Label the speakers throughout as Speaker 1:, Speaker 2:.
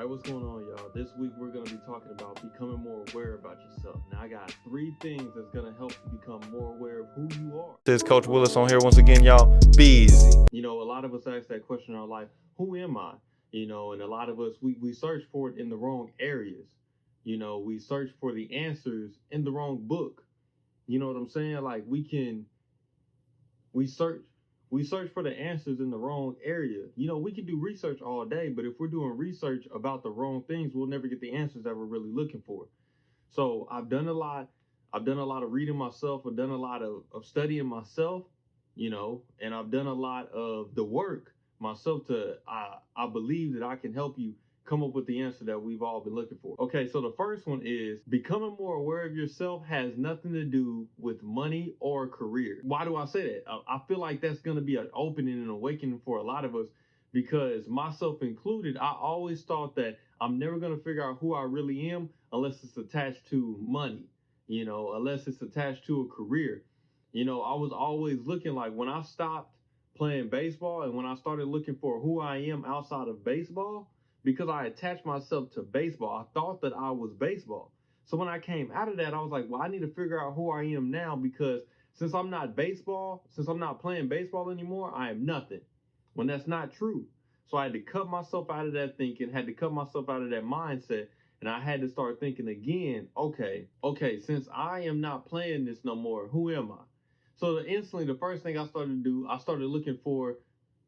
Speaker 1: right, what's going on, y'all? This week we're going to be talking about becoming more aware about yourself. Now, I got 3 things that's going to help you become more aware of who you are.
Speaker 2: This is Coach Williz on here once again, y'all. Be easy.
Speaker 1: You know, a lot of us ask that question in our life, who am I? You know, and a lot of us, we search for it in the wrong areas. You know, we search for the answers in the wrong book. You know what I'm saying? Like we search for the answers in the wrong area. You know, we can do research all day, but if we're doing research about the wrong things, we'll never get the answers that we're really looking for. So I've done a lot of reading myself. I've done a lot of studying myself, you know, and I've done a lot of the work myself to I believe that I can help you come up with the answer that we've all been looking for. Okay, so the first one is becoming more aware of yourself has nothing to do with money or career. Why do I say that? I feel like that's going to be an opening and awakening for a lot of us, because myself included, I always thought that I'm never going to figure out who I really am unless it's attached to money, you know, unless it's attached to a career. You know, I was always looking, like when I stopped playing baseball and when I started looking for who I am outside of baseball, because I attached myself to baseball, I thought that I was baseball. So when I came out of that, I was like, well, I need to figure out who I am now, because since I'm not playing baseball anymore, I am nothing. When that's not true. So I had to cut myself out of that thinking, had to cut myself out of that mindset, and I had to start thinking again, okay, since I am not playing this no more, who am I? So instantly, the first thing I started to do, I started looking for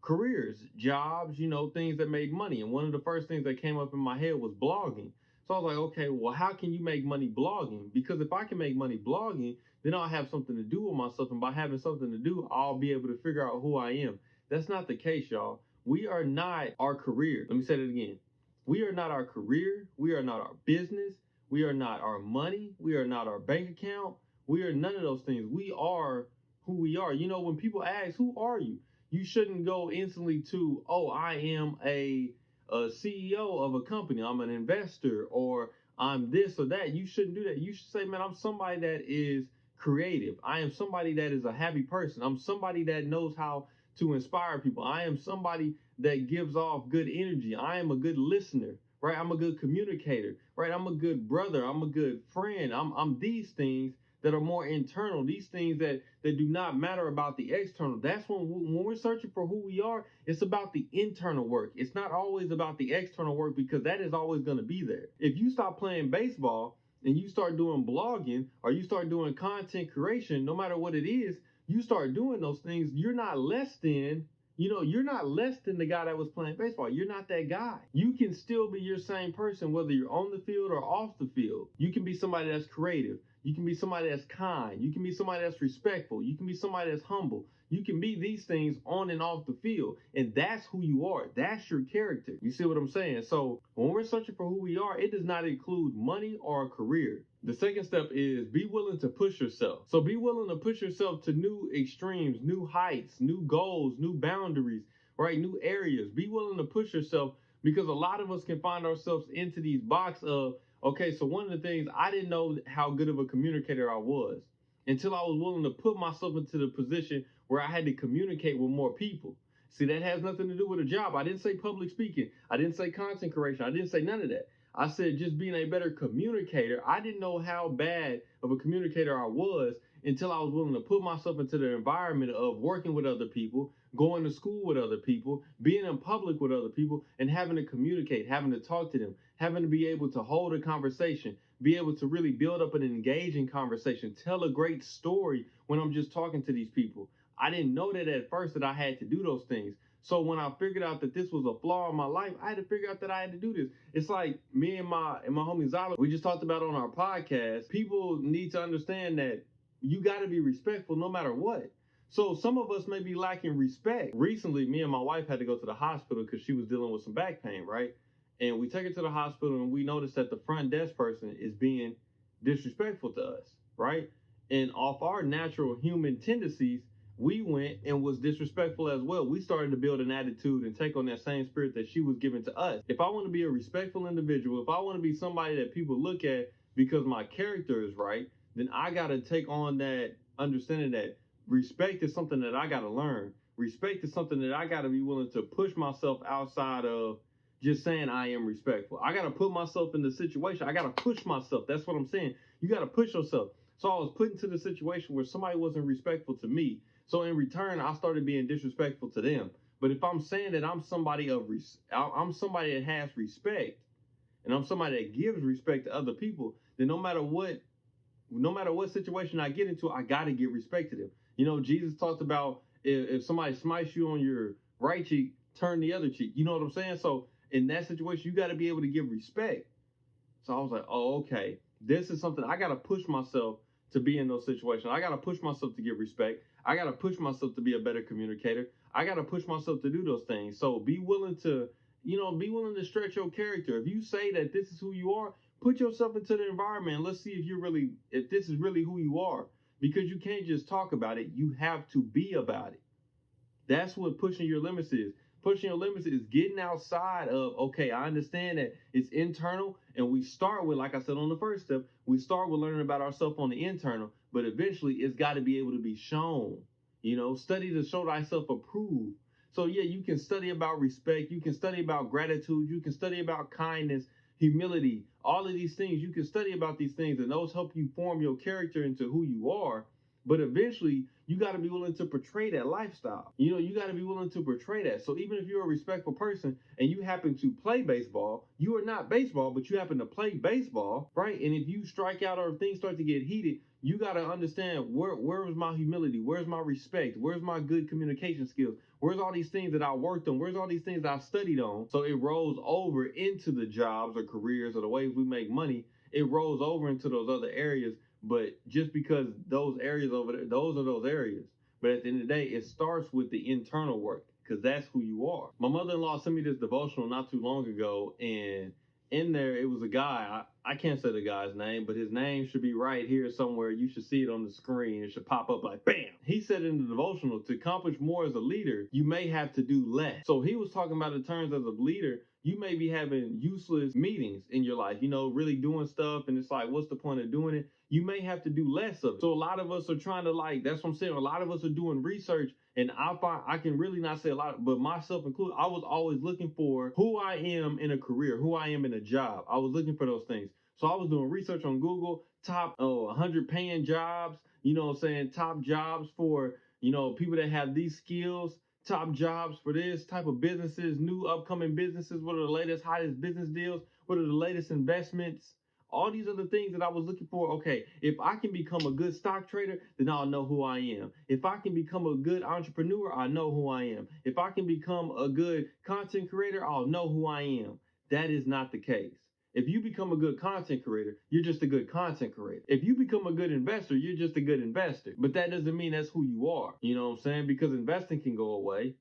Speaker 1: careers, jobs, you know, things that made money. And one of the first things that came up in my head was blogging. So I was like, okay, well, how can you make money blogging? Because if I can make money blogging, then I'll have something to do with myself. And by having something to do, I'll be able to figure out who I am. That's not the case, y'all. We are not our career. Let me say that again. We are not our career. We are not our business. We are not our money. We are not our bank account. We are none of those things. We are who we are. You know, when people ask, who are you? You shouldn't go instantly to, oh, I am a CEO of a company. I'm an investor, or I'm this or that. You shouldn't do that. You should say, man, I'm somebody that is creative. I am somebody that is a happy person. I'm somebody that knows how to inspire people. I am somebody that gives off good energy. I am a good listener, right? I'm a good communicator, right? I'm a good brother. I'm a good friend. I'm these things that are more internal, these things that do not matter about the external. That's when we're searching for who we are, it's about the internal work. It's not always about the external work, because that is always going to be there. If you stop playing baseball and you start doing blogging, or you start doing content creation, no matter what it is, you start doing those things, you're not less than, you know, you're not less than the guy that was playing baseball. You're not that guy. You can still be your same person, whether you're on the field or off the field. You can be somebody that's creative. You can be somebody that's kind. You can be somebody that's respectful. You can be somebody that's humble. You can be these things on and off the field. And that's who you are. That's your character. You see what I'm saying? So when we're searching for who we are, it does not include money or a career. The second step is be willing to push yourself. So be willing to push yourself to new extremes, new heights, new goals, new boundaries, right? New areas. Be willing to push yourself, because a lot of us can find ourselves into these boxes of, okay, so one of the things, I didn't know how good of a communicator I was until I was willing to put myself into the position where I had to communicate with more people. See, that has nothing to do with a job. I didn't say public speaking. I didn't say content creation. I didn't say none of that. I said just being a better communicator. I didn't know how bad of a communicator I was until I was willing to put myself into the environment of working with other people, going to school with other people, being in public with other people, and having to communicate, having to talk to them, having to be able to hold a conversation, be able to really build up an engaging conversation, tell a great story when I'm just talking to these people. I didn't know that at first, that I had to do those things. So when I figured out that this was a flaw in my life, I had to figure out that I had to do this. It's like me and my homie Zyler, we just talked about on our podcast. People need to understand that you got to be respectful no matter what. So some of us may be lacking respect. Recently, me and my wife had to go to the hospital because she was dealing with some back pain, right? And we take her to the hospital and we notice that the front desk person is being disrespectful to us, right? And off our natural human tendencies, we went and was disrespectful as well. We started to build an attitude and take on that same spirit that she was giving to us. If I want to be a respectful individual, if I want to be somebody that people look at because my character is right, then I got to take on that understanding that respect is something that I got to learn. Respect is something that I got to be willing to push myself outside of just saying I am respectful. I got to put myself in the situation. I got to push myself. That's what I'm saying. You got to push yourself. So I was put into the situation where somebody wasn't respectful to me. So in return, I started being disrespectful to them. But if I'm saying that I'm somebody I'm somebody that has respect, and I'm somebody that gives respect to other people, then no matter what situation I get into, I got to give respect to them. You know, Jesus talked about if somebody smites you on your right cheek, turn the other cheek. You know what I'm saying? So in that situation, you got to be able to give respect. So I was like, oh, okay, this is something I got to push myself to be in those situations. I got to push myself to give respect. I got to push myself to be a better communicator. I got to push myself to do those things. So be willing to, be willing to stretch your character. If you say that this is who you are, put yourself into the environment. And let's see if this is really who you are. Because you can't just talk about it. You have to be about it. That's what pushing your limits is. Pushing your limits is getting outside of, okay, I understand that it's internal, and we start with, like I said on the first step, we start with learning about ourselves on the internal, but eventually it's got to be able to be shown. Study to show thyself approved. So yeah, you can study about respect, you can study about gratitude, you can study about kindness, humility, all of these things. You can study about these things, and those help you form your character into who you are. But eventually, you got to be willing to portray that lifestyle. You got to be willing to portray that. So even if you're a respectful person and you happen to play baseball, you are not baseball, but you happen to play baseball, right? And if you strike out or things start to get heated, you got to understand where's my humility? Where's my respect? Where's my good communication skills? Where's all these things that I worked on? Where's all these things that I studied on? So it rolls over into the jobs or careers or the ways we make money. It rolls over into those other areas. But just because those areas over there, those are those areas. But at the end of the day, it starts with the internal work, because that's who you are. My mother-in-law sent me this devotional not too long ago, and in there it was a guy. I can't say the guy's name, but his name should be right here somewhere. You should see it on the screen. It should pop up like bam. He said in the devotional, to accomplish more as a leader, you may have to do less. So he was talking about in terms as a leader, you may be having useless meetings in your life, really doing stuff, and it's like, what's the point of doing it? You may have to do less of it. So a lot of us are trying to, that's what I'm saying. A lot of us are doing research, and I can really not say a lot, but myself included, I was always looking for who I am in a career, who I am in a job. I was looking for those things. So I was doing research on Google, top 100 paying jobs, top jobs for, people that have these skills, top jobs for this type of businesses, new upcoming businesses. What are the latest, hottest business deals? What are the latest investments? All these other things that I was looking for. Okay, if I can become a good stock trader, then I'll know who I am. If I can become a good entrepreneur, I know who I am. If I can become a good content creator, I'll know who I am. That is not the case. If you become a good content creator, you're just a good content creator. If you become a good investor, you're just a good investor. But that doesn't mean that's who you are. You know what I'm saying? Because investing can go away.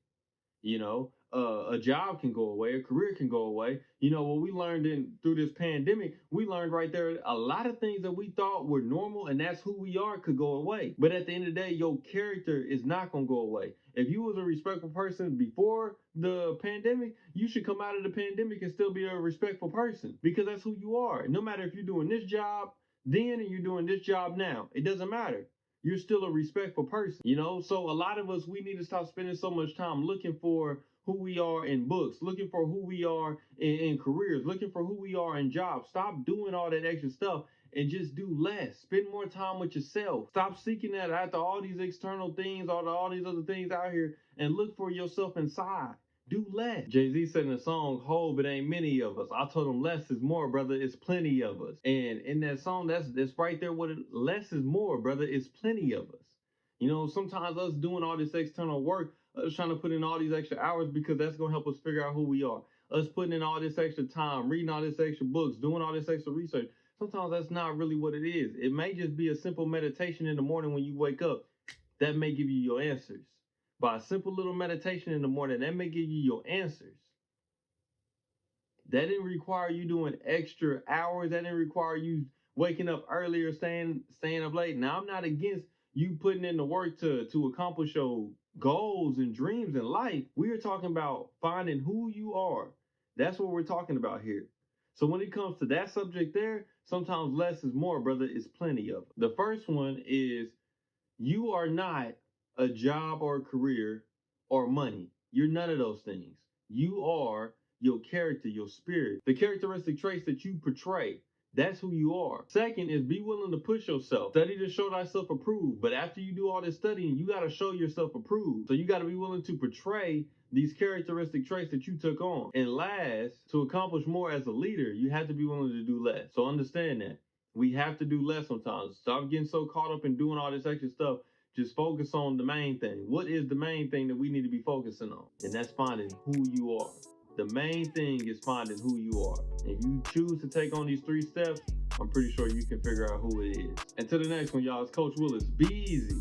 Speaker 1: A job can go away, a career can go away. What we learned through this pandemic, we learned right there a lot of things that we thought were normal and that's who we are could go away. But at the end of the day, your character is not gonna go away. If you was a respectful person before the pandemic, you should come out of the pandemic and still be a respectful person, because that's who you are. No matter if you're doing this job then and you're doing this job now, it doesn't matter. You're still a respectful person, So a lot of us, we need to stop spending so much time looking for who we are in books, looking for who we are in careers, looking for who we are in jobs. Stop doing all that extra stuff and just do less. Spend more time with yourself. Stop seeking that after all these external things, all these other things out here, and look for yourself inside. Do less. Jay-Z said in the song, "Hope it ain't many of us." I told him less is more, brother. It's plenty of us. And in that song, that's right there. Less is more, brother. It's plenty of us. Sometimes us doing all this external work, us trying to put in all these extra hours, because that's gonna help us figure out who we are. Us putting in all this extra time, reading all this extra books, doing all this extra research. Sometimes that's not really what it is. It may just be a simple meditation in the morning when you wake up. That may give you your answers. By a simple little meditation in the morning, that may give you your answers. That didn't require you doing extra hours. That didn't require you waking up earlier, staying up late. Now, I'm not against you putting in the work to accomplish your goals and dreams in life. We're talking about finding who you are. That's what we're talking about here. So when it comes to that subject there, sometimes less is more, brother. It's plenty of it. The first one is, you are not a job or a career or money. You're none of those things. You are your character, your spirit, the characteristic traits that you portray. That's who you are. Second is be willing to push yourself. Study to show thyself approved. But after you do all this studying, you got to show yourself approved. So you got to be willing to portray these characteristic traits that you took on. And last, to accomplish more as a leader, you have to be willing to do less. So understand that. We have to do less sometimes. Stop getting so caught up in doing all this extra stuff. Just focus on the main thing. What is the main thing that we need to be focusing on? And that's finding who you are. The main thing is finding who you are. If you choose to take on these 3 steps, I'm pretty sure you can figure out who it is. And to the next one, y'all, it's Coach Williz. Be easy.